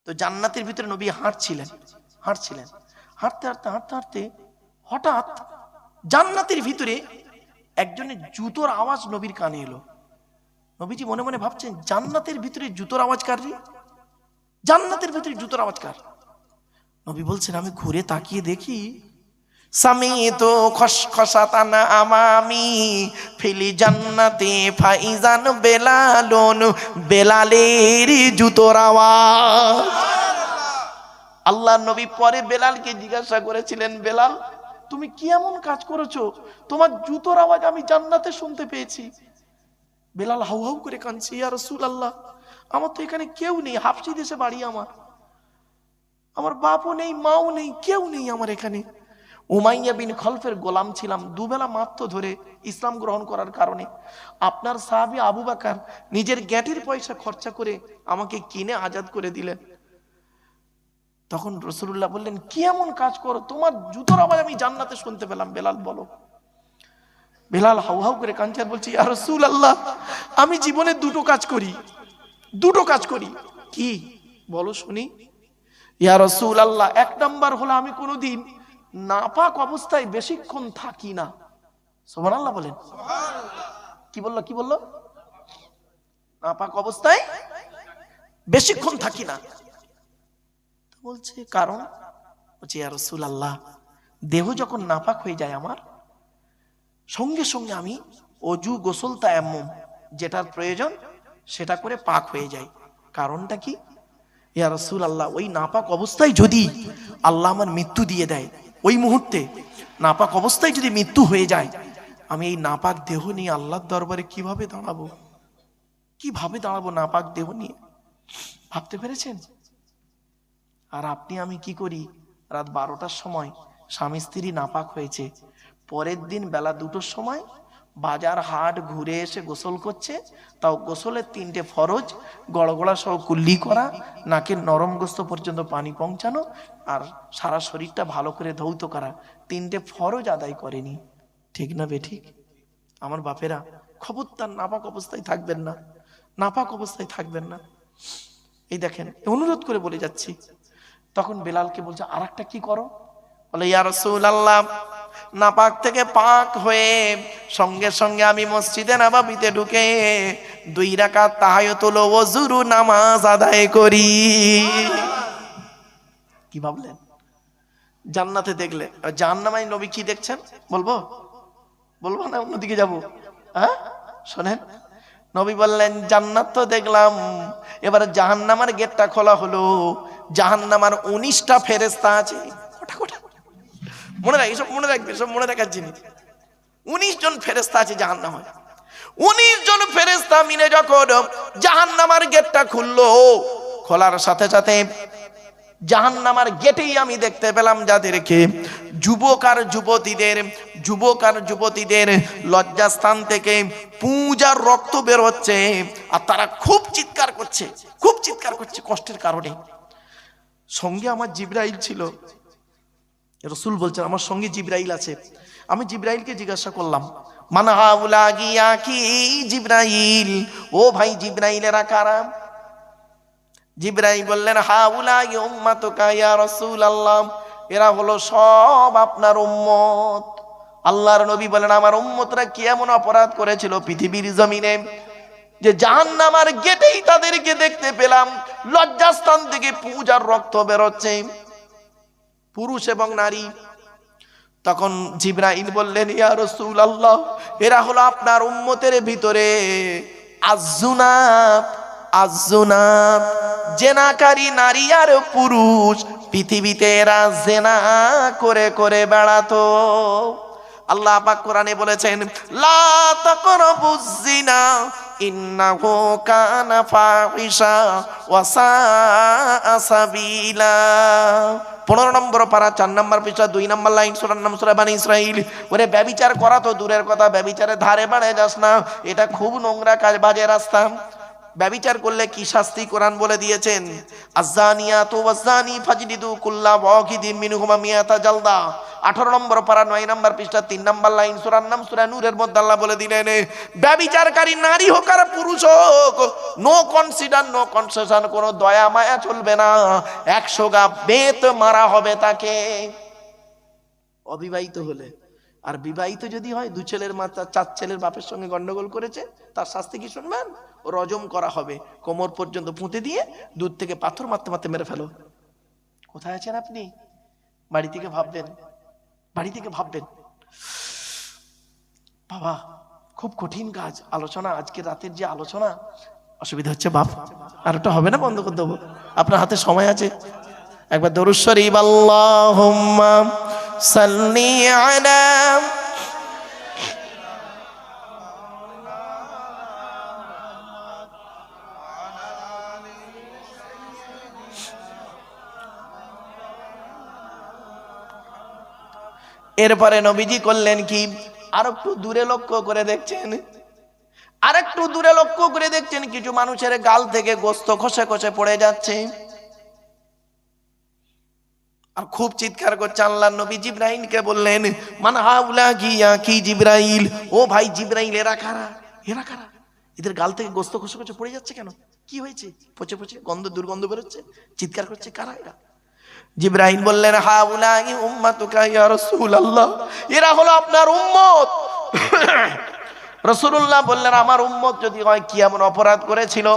তো জান্নাতের ভিতরে নবী হাঁটছিলেন হাঁটতে হাঁটতে হাঁটতে হাঁটতে হঠাৎ জান্নাতের ভিতরে একজনের জুতোর আওয়াজ নবীর কানে এলো। নবীজি মনে মনে ভাবছেন, জান্নাতের ভিতরে জুতোর আওয়াজ কার রে? জান্নাতের ভিতরে জুতোর আওয়াজ কার? নবী বলছেন, আমি ঘুরে তাকিয়ে দেখি সামিতু খসখসাতানা আমামি ফিলি জান্নাতে ফাইজান বেলালুন, বেলালের জুতোর আওয়াজ। আল্লাহর নবী পরে বেলালকে জিজ্ঞাসা করেছিলেন, বেলাল তুমি কি এমন কাজ করেছো, তোমার জুতোর আওয়াজ আমি জান্নাতে শুনতে পেয়েছি। বেলাল হাউ হাউ করে কাঁদছে, ইয়া রাসূলুল্লাহ, আমার তো এখানে কেউ নেই, হাফসি দেশে বাড়ি, আমার বাপও নেই, মাও নেই, কেউ নেই আমার এখানে। উমাইয়া বিন খলফের গোলাম ছিলাম, দুবেলা মাত্র ধরে ইসলাম গ্রহণ করার কারণে আপনার সাহাবী আবু বকর নিজের গ্যাটির পয়সা খরচা করে আমাকে কিনে আজাদ করে দিলেন। তখন রাসূলুল্লাহ বললেন, কি এমন কাজ করো, তোমার জুতোর আওয়াজ আমি জান্নাতে শুনতে পেলাম, বেলাল বলো। বেলাল হাউ হাউ করে কাঁদছে আর বলছে, ইয়া রাসূলুল্লাহ, আমি জীবনে দুটো কাজ করি। কি বলো শুনি। ইয়া রাসূলুল্লাহ, এক নাম্বার হলো আমি কোনোদিন নাপাক অবস্থায় বেশিক্ষণ থাকি না। সুবহানাল্লাহ বলেন। কি বললো? নাপাক অবস্থায় বেশিক্ষণ থাকি না। বলছে কারণ? বলছে, ইয়া রাসূলুল্লাহ, দেহ যখন নাপাক হয়ে যায় আমার, সঙ্গে সঙ্গে আমি অজু গোসল তায়াম্মুম যেটার প্রয়োজন সেটা করে পাক হয়ে যায়। কারণটা কি? ইয়া রাসূলুল্লাহ, ওই নাপাক অবস্থায় যদি আল্লাহ আমার মৃত্যু দিয়ে দেয়, ওই মুহূর্তে নাপাক অবস্থায় যদি মৃত্যু হয়ে যায়, আমি এই নাপাক দেহ নিয়ে আল্লাহর দরবারে কিভাবে দাঁড়াবো নাপাক দেহ নিয়ে? ভাবতে পেরেছেন? আর আপনি আমি কি করি, রাত 12টার সময় স্বামী স্ত্রী নাপাক হয়েছে, পরের দিন বেলা 2টোর সময় বাজার হাট ঘুরে এসে গোসল করছে, তাও গোসলের 3টে ফরজ, গড়গড়া সহ কুল্লি করা, নাকের নরম গোস্ত পর্যন্ত পানি পৌঁছানো, আর সারা শরীরটা ভালো করে ধৌত করা, 3টে ফরজ আদায় করেনি। ঠিক না বেঠিক? আমার বাপেরা, খবরদার নাপাক অবস্থায় থাকবেন না। এই দেখেন, অনুরোধ করে বলে যাচ্ছি। তখন বেলালকে বলছে, আর একটা কি করো? বলে, ইয়া রাসূলুল্লাহ, নাপাক থেকে পাক হয়ে সঙ্গে সঙ্গে আমি মসজিদে নববীতে ঢুকে 2 রাকাত তাহাজ্জুদুল ওযুর নামাজ আদায় করি। কি ভাবলেন? জান্নাতে দেখলে, জাহান্নামে নবী কি দেখছেন বলবো না অন্যদিকে যাব? হ্যাঁ, শোনেন, নবী বললেন, জান্নাত তো দেখলাম, এবারে জাহান্নামের গেটটা খোলা হলো। জাহান্নামের 19টা ফেরেশতা আছে। মনে রাখার জিনিস। 19 জন ফেরেশতা আছে জাহান্নামে। 19 জন ফেরেশতা মিলে যখন জাহান্নামের গেটটা খুললো, খোলার সাথে সাথে জাহান্নামের গেটেই আমি দেখতে পেলাম যাদেরকে যুবক আর যুবতীদের লজ্জাস্থান থেকে পূজার রক্ত বের হচ্ছে, আর তারা খুব চিৎকার করছে কষ্টের কারণে। সঙ্গে আমার জিবরাইল ছিল। রাসূল বলছেন, আমার সঙ্গে জিবরাইল আছে। আমি জিবরাইলকে জিজ্ঞাসা করলাম, মান হাউলা গিয়া কি জিবরাইল, ও ভাই জিবরাইলেরা কারা? জিবরাইল বললেন, হাউলা উম্মাতুকা ইয়া রাসূলুল্লাহ, এরা হলো সব আপনার উম্মত। আল্লাহর নবী বলেন, আমার উম্মতরা কি এমন অপরাধ করেছিল পৃথিবীর জমিনে যে জাহান্নামের গেটেই তাদেরকে দেখতে পেলাম লজ্জাস্থান থেকে পূজার রক্ত বেরোচ্ছে, পুরুষ এবং নারী। তখন জিবরাইল বললেন, ইয়া রাসূলুল্লাহ, এরা হলো আপনার উম্মতের ভিতরে আযুনাত, জেনাকারী নারী আর পুরুষ, পৃথিবীতে এরা জেনা করে করে বেড়াতো। আল্লাহ পাক কোরআনে বলেছেন, লা তাকরাবুজ জিনা ইন্নাহু কানা ফাহিশা ওয়া সাআ সাবিলা। 15 নম্বর পারা 4 নম্বর পৃষ্ঠা 2 নম্বর লাইন, সূরার নাম সূরা বনী ইসরাঈল। ওরে ব্যভিচার করা তো দূরের কথা, ব্যভিচারের ধারে বাড়ে যাস না, এটা খুব নোংরা কাজ, বাজে রাস্তা। ব্যভিচার করলে কি শাস্তি কোরআন বলে দিয়েছেন, আয-যানিয়াতু ওয়াজ-যানি ফাজলিদু কুল্লা ওয়াহিদিন মিনহুমা মিয়াতা জালদা। 18 নম্বর পারা 9 নম্বর পৃষ্ঠা 3 নম্বর লাইন, সূরার নাম সূরা নূরের মধ্যে আল্লাহ বলে দিলেন, ব্যভিচারকারী নারী হোক আর পুরুষ হোক, নো কনসিডার, নো কনসেশন, কোনো দয়া মায়া চলবে না, 100 গা বেত মারা হবে তাকে। অবিবাহিত হলে। আর বিবাহিত যদি হয়, 2 ছেলের মা 4 ছেলের বাপের সঙ্গে গন্ডগোল করেছে, তার শাস্তি কি শুনবেন? রজম করা হবে, কোমর পর্যন্ত পুঁতে দিয়ে দূর থেকে পাথর মারতে মারতে মেরে ফেলো। কোথায় আছেন আপনি? বাড়ি থেকে ভাববেন, বাড়ি থেকে ভাববেন। বাবা খুব কঠিন কাজ আলোচনা, আজকে রাতের যে আলোচনা। অসুবিধা হচ্ছে বাপ, আর ওটা হবে না, বন্ধ করে দেবো। আপনার হাতে সময় আছে, একবার দরুদ শরীফ আল্লাহুম্মা সাল্লি আলা। এরপরে নবীজি করলেন কি, আর একটু দূরে লক্ষ্য করে দেখছেন, আর একটু দূরে লক্ষ্য করে দেখছেন কিছু মানুষের গাল থেকে গোস্ত খসে খসে পড়ে যাচ্ছে, আর খুব চিৎকার করছে। আল্লাহর নবী জিবরাইলকে বললেন, মান হাউলা গিয়া কি জিবরাইল, ও ভাই জিবরাইল, এরা কারা, এরা কারা, এদের গাল থেকে গোস্ত খসে খসে পড়ে যাচ্ছে কেন, কি হয়েছে, পচে পচে গন্ধ দুর্গন্ধ বেরোচ্ছে, চিৎকার করছে, কারা এরা? জিবরাইল বললেন, হাউলাই উম্মাতুকা ইয়া রাসূলুল্লাহ, এরা হলো আপনার উম্মত। রাসূলুল্লাহ বললেন, আমার উম্মত যদি হয়, কি এমন অপরাধ করেছিল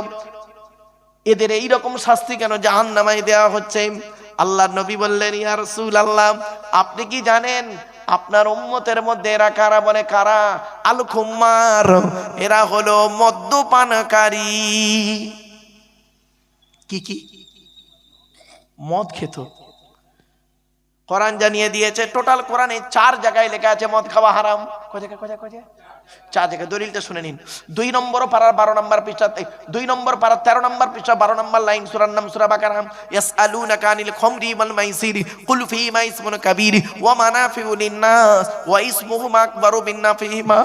এদের এই রকম শাস্তি কেন জাহান্নামে দেওয়া হচ্ছে? আল্লাহর নবী বললেন, ইয়া রাসূলুল্লাহ, আপনি কি জানেন আপনার উম্মতের মধ্যে এরা কারা? বলে, কারা? আল খুম্মার, এরা হলো মদ্যপানকারী। কি কি? মদ খেত। কোরআন জানিয়ে দিয়েছে, টোটাল কোরআনে 4 জায়গায় লেখা আছে মদ খাওয়া হারাম। কয় জায়গায়? 4 জায়গায়। দলিলটা শুনে নিন। 2 নম্বর পারার 12 নম্বর পৃষ্ঠা, 2 নম্বর পারার 13 নম্বর পৃষ্ঠা 12 নম্বর লাইন, সূরার নাম সূরা বাকারা। ইয়াসআলুনাকা আনিল খামরি ওয়াল মাইসির কুল ফীহিমা ইসমুন কাবীর ওয়া মানাফিউ লিন-নাস ওয়া ইসমুহুমা আকবারু মিন নাফিহিমা।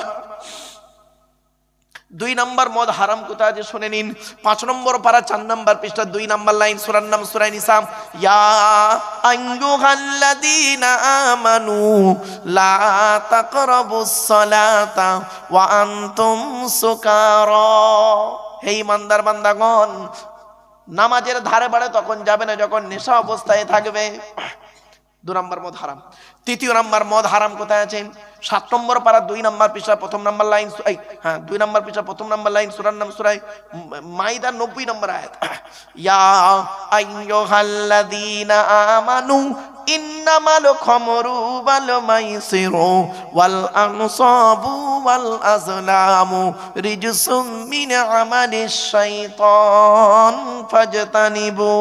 2 নম্বর মদ হারাম কোথায় আছে শুনে নিন। 5 নম্বর পারা 4 নম্বর পৃষ্ঠা 2 নম্বর লাইন, সূরার নাম সূরা নিসা। ইয়া আইয়ুহাল্লাযীনা আমানু লা তাকরাবুস সালাতা ওয়া আনতুম সুকারা, হে ঈমানদার বান্দাগণ, নামাজের ধারে বাড়ে তখন যাবে না যখন নেশা অবস্থায় থাকবে। 2 নম্বর মদ হারাম। 3 নম্বর মদ হারাম কোথায় আছে? 7 নম্বর পারা 2 নম্বর পৃষ্ঠা 1 নম্বর লাইন, 2 নম্বর পৃষ্ঠা 1 নম্বর লাইন, সূরার নাম সূরা মাইদা 90 নম্বর আয়াত। ইয়া আইয়ুহাল্লাযীনা আমানু ইন্নামাল খামরু ওয়াল মাইসিরু ওয়াল আনসাবু ওয়াল আজলামু রিজসুম মিন আমালিশ শাইতান ফাজতানিবু।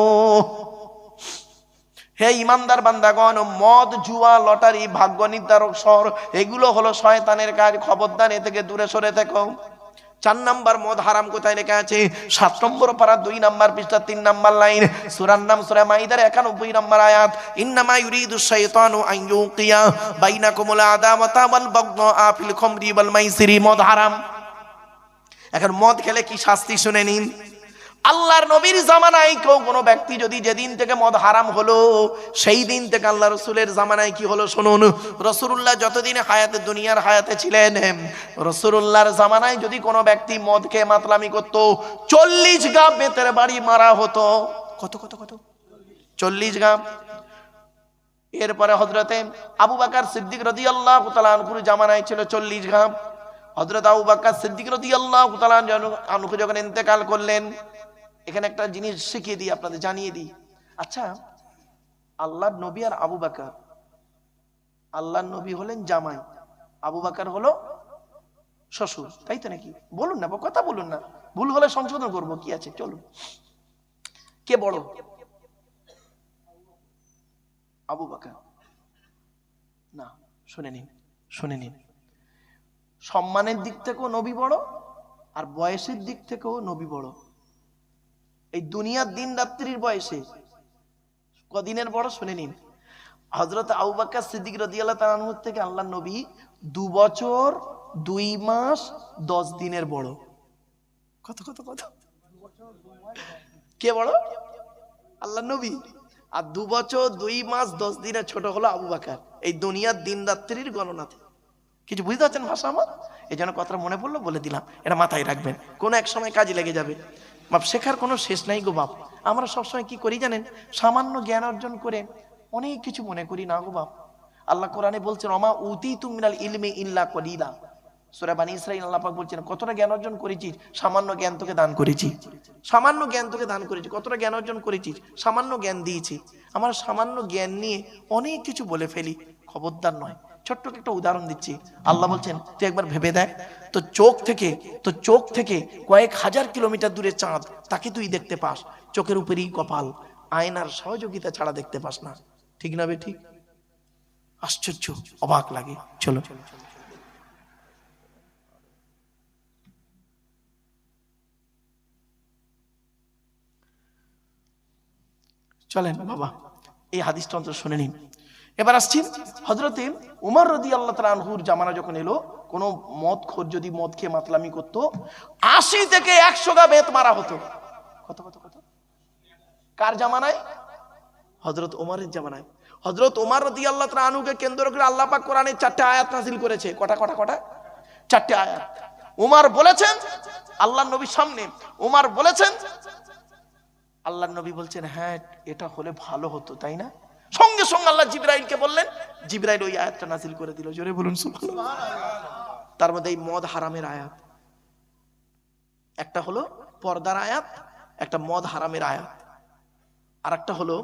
হে ইমানদার বান্দাগণ, মদ, জুয়া, লটারি, ভাগ্য নির্ধারক সর, এগুলো হলো শয়তানের কাজ, খবরদার এ থেকে দূরে সরে থেকো। 4 নম্বর মদ হারাম কোথায় লেখা আছে? 7 নম্বর পারা 2 নম্বর পৃষ্ঠা 3 নম্বর লাইন, সূরার নাম সূরা মাইদার 91 নম্বর আয়াত। ইন্নামা ইউরিদুশ শাইতানু আন ইউকিয়া বাইনাকুমুল আদাওয়াতা ওয়াল বাগদা ফিল খামরি ওয়াল মাইসিরি। মদ হারাম। এখন মদ খেলে কি শাস্তি শুনে নিন। আল্লাহর নবীর জামানায় কেউ কোনো ব্যক্তি যদি যেদিন থেকে মদ হারাম হলো, সেই দিন থেকে আল্লাহ রসুলের জামানায় কি হলো শুনুন। রাসূলুল্লাহ যতদিন হায়াতে, দুনিয়ার হায়াতে ছিলেন, রাসূলুল্লাহর জামানায় যদি কোনো ব্যক্তি মদ খেয়ে মাতলামি করত, 40 গা বেতের বাড়ি মারা হতো। কত কত কত? 40 গা। এরপরে হযরতে আবু বকর সিদ্দিক রাদিয়াল্লাহু তাআলা আনহুর জামানায় ছিল 40 গা। হযরত আবু বকর সিদ্দিক রাদিয়াল্লাহু তাআলা আনহু যখন ইন্তেকাল করলেন, এখানে একটা জিনিস শিখিয়ে দিই, আপনাদের জানিয়ে দিই। আচ্ছা, আল্লাহর নবী আর আবু বকর, আল্লাহর নবী হলেন জামাই, আবু বকর হলো শ্বশুর, তাই তো নাকি? বলুন না, কথা বলুন না, ভুল হলে সংশোধন করবো, কি আছে, চলুন। কে বড়? আবু বকর না, শুনে নিন, শুনে নিন। সম্মানের দিক থেকেও নবী বড়, আর বয়সের দিক থেকেও নবী বড়। এই দুনিয়ার দিন রাত্রির বয়সে কদিনের বড় শুনে নিন। হযরত আবু বকর সিদ্দিক রাদিয়াল্লাহু তাআলা আনহু থেকে আল্লাহর নবী 2 বছর 2 মাস 10 দিনের বড়। কত কত কত? কে বড়? আল্লাহর নবী। আর 2 বছর 2 মাস 10 দিনের ছোট হলো আবু বকর। এই দুনিয়ার দিন রাত্রির গণনাতে। কিছু বুঝতে পারছেন ভাষা আমার? এই জন্য কথাটা মনে পড়লো বলে দিলাম, এটা মাথায় রাখবেন, কোনো এক সময় কাজে লেগে যাবে। বাপ শেখার কোনো শেষ নাই গো বাপ। আমরা সবসময় কি করি জানেন? সামান্য জ্ঞান অর্জন করে অনেক কিছু মনে করি না গো বাপ। আল্লাহ কোরআনে বলছেন অমা উতিতু মিনাল ইলমি ইল্লা কলিলা। সূরা বানী ইসরাঈল আল্লাহ পাক বলছেন কতটা জ্ঞান অর্জন করেছিস? সামান্য জ্ঞান তোকে দান করেছি, সামান্য জ্ঞান তোকে দান করেছি। কতটা জ্ঞান অর্জন করেছিস? সামান্য জ্ঞান দিয়েছি। আমার সামান্য জ্ঞান নিয়ে অনেক কিছু বলে ফেলি, খবরদার নয়। ছোট্ট একটা উদাহরণ দিচ্ছি। আল্লাহ বলছেন তুই একবার ভেবে দেখ, তো চোখ থেকে কয়েক হাজার কিলোমিটার দূরে চাঁদ, তাকে তুই দেখতে পাস, চোখের উপরেই কপাল, আয়নার সহযোগিতা ছাড়া দেখতে পাস না। ঠিক না বে ঠিক? আশ্চর্য, অবাক লাগে। চলো চলেন বাবা, এই হাদিসটা অন্তত শুনে নিন। এবার আসছি হযরতে উমর রাদিয়াল্লাহু তাআলা আনহুর জামানা যখন এলো, কোন মদখোর যদি মদ খেয়ে মাতলামি করত, 80 থেকে 100 গা বেত মারা হতো। কত কত কত? কার জামানায়? হযরত ওমরের জামানায়। হযরত ওমর রাদিয়াল্লাহু তাআলা আনহুকে কেন্দ্র করে আল্লাহ পাক কোরআনে 4টে আয়াত নাযিল করেছে। কটা? 4টে আয়াত। ওমর বলেছেন আল্লাহর নবীর সামনে, ওমর বলেছেন, আল্লাহর নবী বলছেন হ্যাঁ এটা হলে ভালো হতো, তাই না? সঙ্গে সঙ্গে আল্লাহ জিবরাইলকে বললেন, জিবরাইল ওই আয়াতটা নাযিল করে দিল। জোরে বলুন সুবহানাল্লাহ। তার মধ্যে এই মদ হারামের আয়াত একটা হলো, পর্দার আয়াত একটা, মদ হারামের আয়াত আর একটা হলো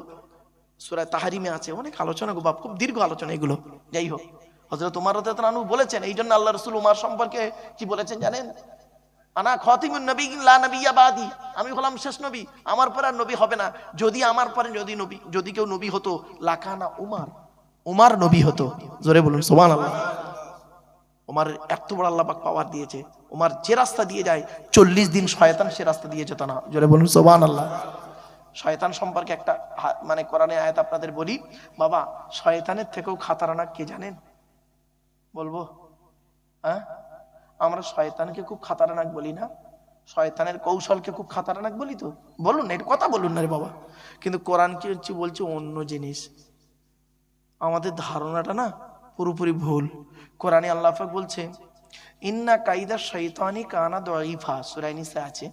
সূরা তাহরিমে আছে। অনেক আলোচনা গো বাপ, খুব দীর্ঘ আলোচনা এগুলো। যাই হোক, হযরত ওমর রাদিয়াল্লাহু আনহু বলেছেন, এই জন্য আল্লাহ রাসূল ওমর সম্পর্কে কি বলেছেন জানেন? আনা খাতিমুন নবিয়্যিন লা নাবিয়্যা বাদি, আমি হলাম শেষ নবী, আমার পরে আর নবী হবে না। যদি আমার পরে যদি কেউ নবী হতো, লাকানা উমর নবী হতো। জোরে বলুন সুবহানাল্লাহ। ওমর এত বড় আল্লাহ পাক পাওয়ার দিয়েছে, ওমর যে রাস্তা দিয়ে যায় 40 দিন শয়তান সে রাস্তা দিয়ে যেত না। জোরে বলুন সুবহানাল্লাহ। শয়তান সম্পর্কে একটা মানে কোরআনে আয়াত আপনাদের বলি বাবা, শয়তানের থেকেও খাতারনাক কে জানেন? বলবো? হ্যাঁ, আমরা শয়তানকে খুব খাতারনাক বলি না? শয়তানের কৌশলকে খুব খাতারনাক বলি তো? বলুন না, এটা কথা বলুন না রে বাবা। কিন্তু কোরআন কি হচ্ছে বলছে অন্য জিনিস। আমাদের ধারণাটা না পুরোপুরি ভুল। কোরআনে আল্লাহ পাক বলছে ইন্না কাইদা শাইতানি কানা দাঈফা, সূরা নিসা আছে,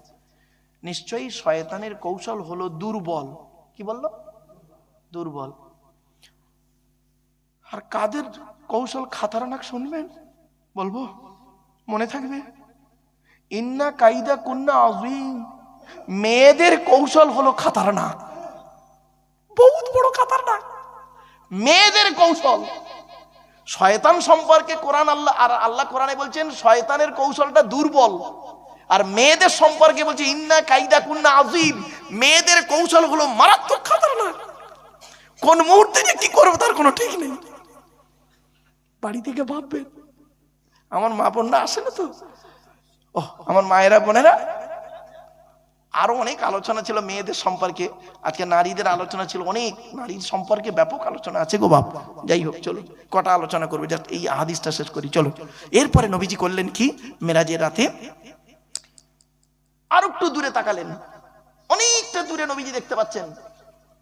নিশ্চয়ই শয়তানের কৌশল হলো দুর্বল। কি বললো? দুর্বল। আর কাদের কৌশল খাতারনাক শুনবেন? বলবো? মনে থাকবে? ইন্না কাইদা কুন্না আযীম, মেয়েদের কৌশল হলো খাতারনাক, বহুত বড় খাতারনাক মেয়েদের কৌশল। শয়তান সম্পর্কে কোরআন আল্লাহ কোরআনে বলছেন শয়তানের কৌশলটা দুর্বল, আর মেয়েদের সম্পর্কে বলছে ইন্না কাইদা কুন্না আযীম, মেয়েদের কৌশল হলো মারাত্মক খাতারনাক। কোন মুহূর্তে যে কি করবে তার কোনো ঠিক নেই। বাড়ি থেকে ভাববেন, আমার মা বোনরা আসে না তো, ও আমার মায়েরা বোনেরা, আরো অনেক আলোচনা ছিল মেয়েদের সম্পর্কে, আজকে নারীদের আলোচনা ছিল, অনেক নারীর সম্পর্কে ব্যাপক আলোচনা আছে গো বাপ। যাই হোক, চলো কটা আলোচনা করবে, জাস্ট এই হাদিসটা শেষ করি। চলো, এরপরে নবীজি করলেন কি? মেরাজের রাতে আর একটু দূরে তাকালেন, অনেকটা দূরে নবীজি দেখতে পাচ্ছেন,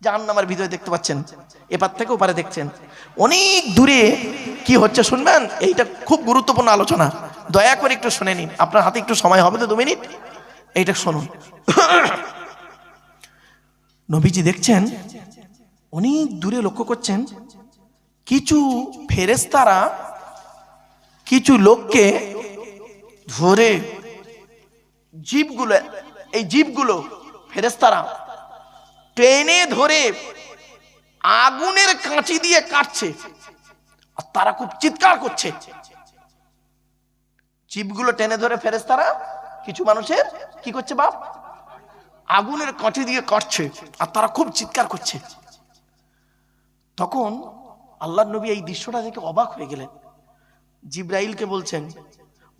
জাহান্নামের ভিতরে দেখতে পাচ্ছেন, এপার থেকে ওপারে দেখছেন, অনেক দূরে কি হচ্ছে শুনবেন। এইটা খুব গুরুত্বপূর্ণ আলোচনা, দয়া করে একটু শুনে নিন। আপনার হাতে একটু সময় হবে তো, 2 মিনিট, এইটা শুনুন। নবীজি দেখছেন অনেক দূরে, লক্ষ্য করছেন কিছু ফেরেশতারা কিছু লোককে ধরে, জীবগুলো, এই জীবগুলো ফেরেশতারা টেনে ধরে আগুনের কাঁচি দিয়ে কাটছে, আর তারা খুব চিৎকার করছে। জীবগুলো টেনে ধরে ফেরেশতারা কিছু মানুষের কি করছে বাপ? আগুনের কাঁচি দিয়ে কাটছে, আর তারা খুব চিৎকার করছে। তখন আল্লাহর নবী এই দৃশ্যটা দেখে অবাক হয়ে গেলেন। জিব্রাইলকে বলছেন,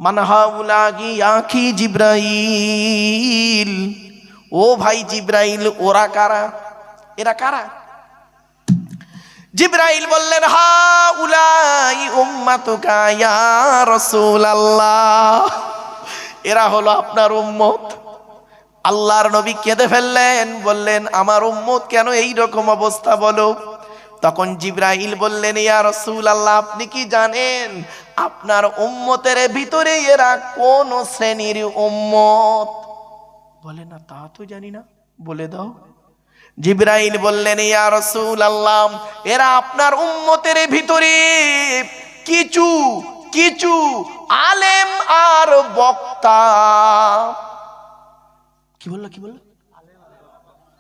মান হাউলাগি আখি জিব্রাইল, ও ভাই জিব্রাইল, ওরা কারা? এরা কারা? জিব্রাইল বললেন, হাউলাই উম্মাতুকা ইয়া রাসূলুল্লাহ, এরা হলো আপনার উম্মত। আল্লাহর নবী কেঁদে ফেললেন, বললেন আমার উম্মত কেন এই রকম অবস্থা বলো? তখন জিবরাইল বললেন, ইয়া রাসূলুল্লাহ, আপনি কি জানেন আপনার উম্মতের ভিতরে এরা কোন শ্রেণীর উম্মত? বলে না, তা তো জানি না, বলে দাও। জিবরাইল বললেন, ইয়া রাসূলুল্লাহ, এরা আপনার উম্মতের ভিতরে কিছু কিছু আলেম আর বক্তা। কি বললো?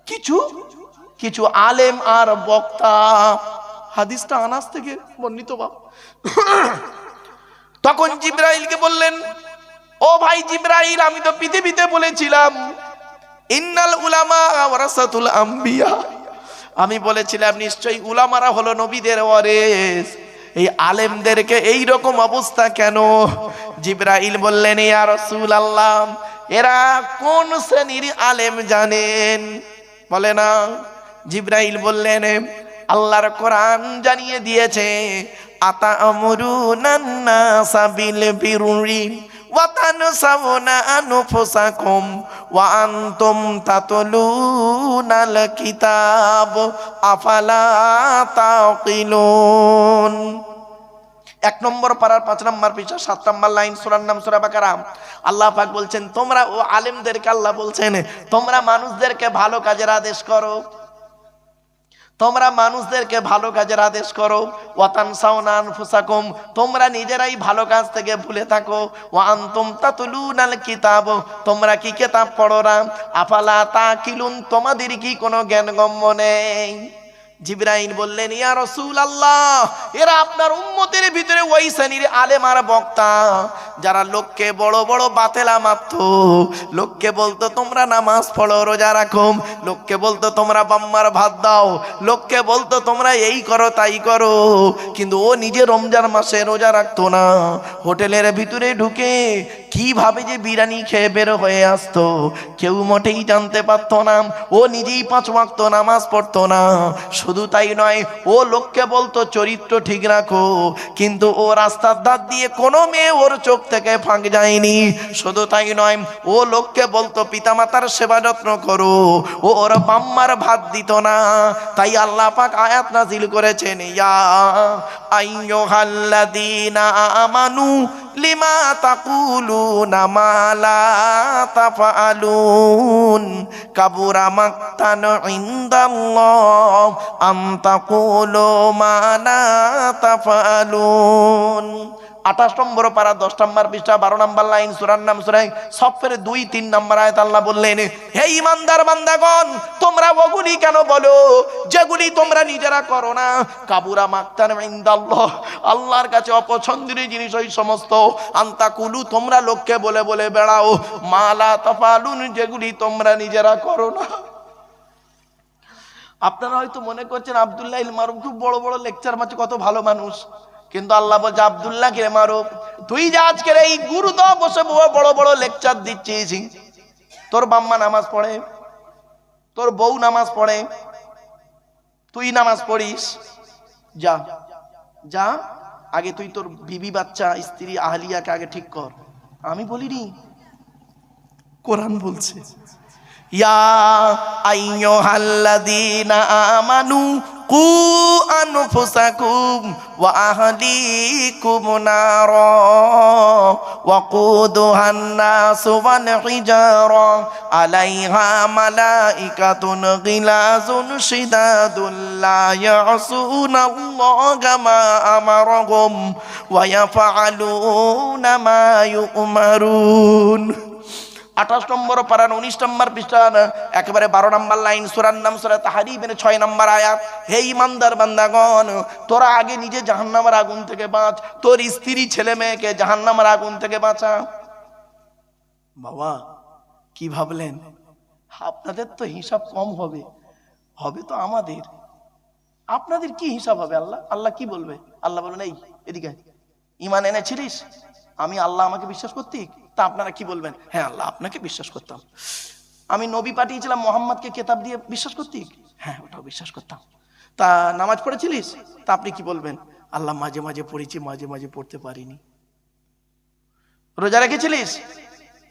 কিছু কিছু আলেম আর বক্তা। হাদিসটা আনাস থেকে বর্ণিত বাপ। তখন জিবরাইলকে বললেন, ও ভাই জিবরাইল, আমি তো পৃথিবীতে বলেছিলাম ইন্নাল উলামা ওয়ারাসাতুল আম্বিয়া, আমি বলেছিলাম নিশ্চয়ই উলামারা হলো নবীদের ওয়ারিস, এই আলেমদেরকে এই রকম অবস্থা কেন? জিবরাইল বললেন, ইয়া রাসূলুল্লাহ, এরা কোন শ্রেণীর আলেম জানেন? বলে না। জিবরাইল বললেন, আল্লাহর কোরআন জানিয়ে দিয়েছে, আতা'মুরুনান নাসা বিল বিররি ওয়া তানসাউনা আনফুসাকুম ওয়া আনতুম তাতলুনাল কিতাব আফালা তাকিলুন। 1 নম্বর পারার 5 নম্বর পৃষ্ঠা 7 নম্বর লাইন, সূরার নাম সূরা বাকারা। আল্লাহ পাক বলছেন, তোমরা ও আলেমদেরকে আল্লাহ বলছেন, তোমরা মানুষদেরকে ভালো কাজের আদেশ করো, তোমরা মানুষদেরকে ভালো কাজের আদেশ করো। ওয়া তানসাউনা আনফুসাকুম, তোমরা নিজেরাই ভালো কাজ থেকে ভুলে থাকো। ওয়া আনতুম তাতলুনাল কিতাব, তোমরা কি কিতাব পড়ো না? আফালা তাকিলুন, তোমাদের কি কোনো জ্ঞানগম্য নেই? জিবরাইল বললেন, ইয়া রাসূলুল্লাহ, এরা আপনার উম্মতের ভিতরে ওই শ্রেণীর আলেম আর বক্তা যারা লোককে বড় বড় বাতেলা মারতো, লোককে বলতো তোমরা নামাজ পড়ো, রোজা রাখো, লোককে বলতো তোমরা বাম্মার ভাত দাও, লোককে বলতো তোমরা এই করো তাই করো, কিন্তু ও নিজে রমজান মাসে রোজা রাখতো না। হোটেলের ভিতরে ঢুকে কিভাবে যে বিরিয়ানি খেয়ে বের হয়ে আসতো কেউ মোটেই জানতে পারতো না। ও নিজেই 5 ওয়াক্ত নামাজ পড়তো না। শুধু তাই নয়, ও লোককে বলতো চরিত্র ঠিক রাখো, কিন্তু ও রাস্তার ধার দিয়ে কোনো মেয়ে ওর চোখ থেকে ফাঁক যায়নি। শুধু তাই নয়, ও লোককে বলতো পিতামাতার সেবা যত্ন করো, ও ওর বাম্মার ভাত দিত না। তাই আল্লাহ পাক আয়াত নাজিল করেছেন, ইয়া আইয়ুহাল্লাযীনা আমানু লিমা তাকুলুনা মা লা তাফআলুন কাবুরা মাকতান ইনদাল্লাহ আম তাকুলু মা লা তাফআলুন। 28 নম্বর পারা 10 নম্বর পৃষ্ঠা 12 নম্বর লাইন, সূরার নাম সূরা সফের 2-3 নম্বর আয়াত। আল্লাহ বললেন, হে ঈমানদার বান্দাগণ, তোমরা ওগুলি কেন বলো যেগুলি তোমরা নিজেরা করো না? কাবুরা মাকতান ইনদাল্লাহ, আল্লাহর কাছে অপছন্দের জিনিস ওই সমস্ত। আনতাকুলু, তোমরা লোককে বলে বলে বেড়াও, মা লা তাফআলুন, যেগুলি তোমরা নিজেরা করো না। আপনারা হয়তো মনে করছেন আব্দুল্লাহ ইল মারুফ খুব বড় বড় লেকচার মারছে, কত ভালো মানুষ, কিন্তু আল্লাহ বলছে, আব্দুল্লাহকে মারুফ, তুই যে আজকের এই গুরুদা বসে বড় বড় লেকচার দিচ্ছিস, তোর বাম্মা নামাজ পড়ে, তোর বউ নামাজ পড়ে, তুই নামাজ পড়িস, যা যা আগে তুই তোর বিবি বাচ্চা স্ত্রী আহলিয়াকে আগে ঠিক কর। আমি বলিনি, কোরআন বলছে, ইয়া আইয়ুহাল্লাযীনা আমানু কু আনফুসাকুম ওয়া আহলিকুম নারা ওয়াকুদুহান নাসু ওয়াল হিজারা আলাইহা মালাইকাতুন গিলাজুন শিদাদুন লা ইয়াসুনাল্লাহা মা আমারাহুম ওয়া ইয়াফআলুনা মা ইউমারুন। 28 নম্বর পারা 19 নম্বর পৃষ্ঠা একেবারে 12 নম্বর লাইন, সূরার নাম সূরা তাহরিমের 6 নম্বর আয়াত। হে ঈমানদার বান্দাগণ, তোরা আগে নিজে জাহান্নামের আগুন থেকে বাঁচ, তোর স্ত্রী ছেলে মেয়েকে জাহান্নামের আগুন থেকে বাঁচা। বাবা কি ভাবলেন আপনাদের তো হিসাব কম হবে, হবে তো আমাদের, আপনাদের কি হিসাব হবে? আল্লাহ কি বলবে? আল্লাহ বলবেন, এই এদিকে ঈমান এনেছিস, আমি আল্লাহ আমাকে বিশ্বাস করতি, তা আপনারা কি বলবেন? হ্যাঁ আল্লাহ আপনাকে বিশ্বাস করতাম। আমি নবী পাঠিয়েছিলাম মোহাম্মদকে কিতাব দিয়ে, বিশ্বাস করতি? হ্যাঁ ওটাও বিশ্বাস করতাম। তা নামাজ পড়েছিলিস? তা আপনি কি বলবেন? আল্লাহ মাঝে মাঝে পড়েছি, মাঝে মাঝে পড়তে পারিনি। রোজা রেখেছিলিস?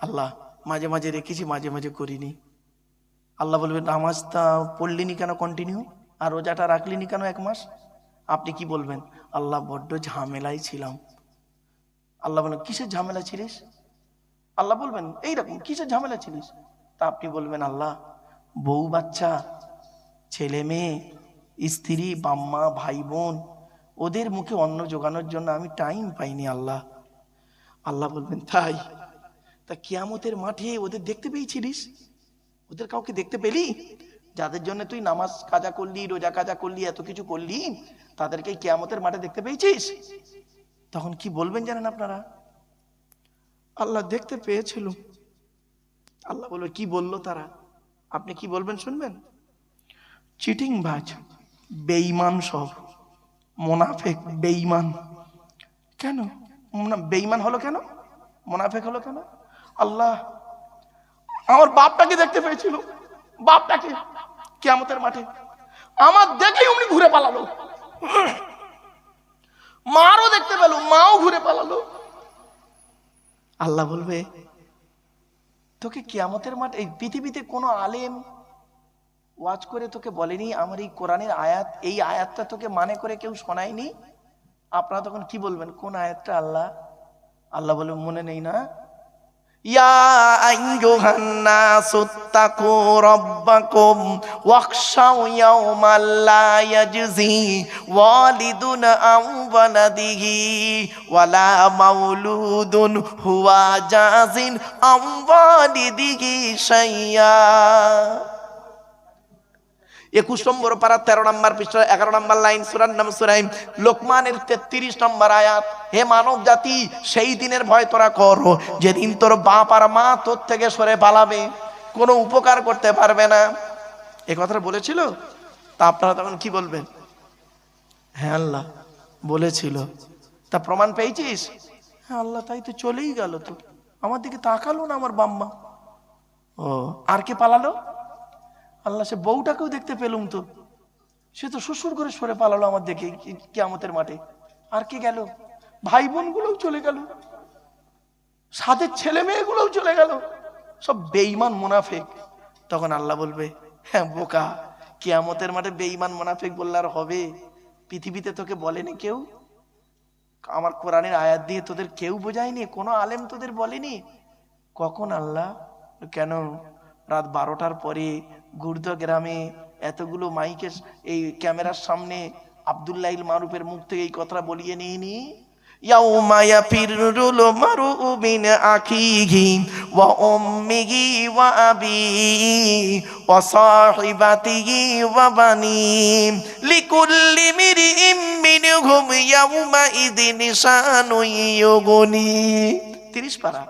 আল্লাহ মাঝে মাঝে রেখেছি, মাঝে মাঝে করিনি। আল্লাহ বলবেন, নামাজটা পড়লিনি কেন কন্টিনিউ? আর রোজাটা রাখলিনি কেন 1 মাস? আপনি কি বলবেন? আল্লাহ বড্ড ঝামেলায় ছিলাম। আল্লাহ বলেন কিসের ঝামেলা ছিলিস? আল্লাহ বলবেন এইরকম কিসের ঝামেলা ছিলিস? তা আপনি বলবেন আল্লাহ বউ বাচ্চা, ছেলে মেয়ে, স্ত্রী, বাম্মা, ভাই বোন, ওদের মুখে অন্ন জোগানোর জন্য আমি টাইম পাইনি আল্লাহ। আল্লাহ বলবেন তাই? তা কিয়ামতের মাঠে ওদের দেখতে পেয়েছিলিস? ওদের কাউকে দেখতে পেলি? যাদের জন্য তুই নামাজ কাজা করলি, রোজা কাজা করলি, এত কিছু করলি, তাদেরকে কিয়ামতের মাঠে দেখতে পেয়েছিস? তখন কি বলবেন জানেন আপনারা? আল্লাহ দেখতে পেয়েছিল। আল্লাহ বলবে কি বললো তারা? আপনি কি বলবেন শুনবেন? চিটিং বাজ, বেঈমান, সব মুনাফিক, বেঈমান। কেন বেঈমান হলো? কেন মুনাফিক হলো? কেন? আল্লাহ আমার বাপটাকে দেখতে পেয়েছিল, বাপটাকে কিয়ামতের মাঠে আমার দেখেই উনি ঘুরে পালালো। মারও দেখতে পেল, মাও ঘুরে পালালো। আল্লাহ বলবে তোকে কিয়ামতের মাঠে, এই পৃথিবীতে কোনো আলেম ওয়াজ করে তোকে বলেনি আমার এই কোরআনের আয়াত, এই আয়াতটা তোকে মানে করে কেউ শোনায়নি? আপনারা তখন কি বলবেন? কোন আয়াতটা আল্লাহ? আল্লাহ বলে মনে নেই না? ইয়া আইয়ুহান নাসুত্তাকু রাব্বাকুম ওয়াখশাউ ইয়াওমান লা ইয়াজজি ওয়ালিদুন আন ওয়ালাদিহি ওয়ালা মাউলুদুন হুয়া জাযিন আন ওয়ালিদিহি শাইয়্যা। 21 নম্বর পারা 13 নম্বর পৃষ্ঠা 11 নম্বর লাইন, সূরার নাম সূরা লোকমানের 33 নম্বর আয়াত। হে মানব জাতি, সেই দিনের ভয় তোরা কর যেদিন তোর বাপ আর মা তোর থেকে সরে পালাবে, কোনো উপকার করতে পারবে না। এই কথাটা বলেছিল। তা আপনারা তখন কি বলবেন? হ্যাঁ আল্লাহ বলেছিল। তা প্রমাণ পেয়েছিস? হ্যাঁ আল্লাহ তাই তো, চলেই গেল তো, আমার দিকে তাকালো না আমার বাম্মা। ও আর কে পালালো? আল্লাহ সে বউটাকেও দেখতে পেলুম তো, সে তো শ্বশুর করে সরে পালালো আমার দেখে কিয়ামতের মাঠে। আর কে গেল? ভাই বোন গুলোও চলে গেল, সাথে ছেলে মেয়েগুলোও চলে গেল, সব বেঈমান মুনাফিক। তখন আল্লাহ বলবে হ্যাঁ বোকা, কিয়ামতের মাঠে বেঈমান মুনাফিক বললে আর হবে? পৃথিবীতে তোকে বলেনি কেউ? আমার কোরআনের আয়াত দিয়ে তোদের কেউ বোঝায়নি? কোনো আলেম তোদের বলেনি? কখন আল্লাহ? কেন রাত 12টার পরে গুর্দ গ্রামে এতগুলো মাইকে, এই ক্যামেরার সামনে আব্দুল্লাহ ইল মারুফের মুখ থেকে এই কথাটা বলিয়ে নিইনি? ইয়াউমা ইয়াফিরুল মারউ মিন আখিহি ওয়া উম্মিহি ওয়া আবিহি ওয়া সাহিবাতিহি ওয়া বানি লিকুল্লি মিরইম মিনহুম ইয়াউমা ইযিন শানুন ইউগনি। 30 পারা।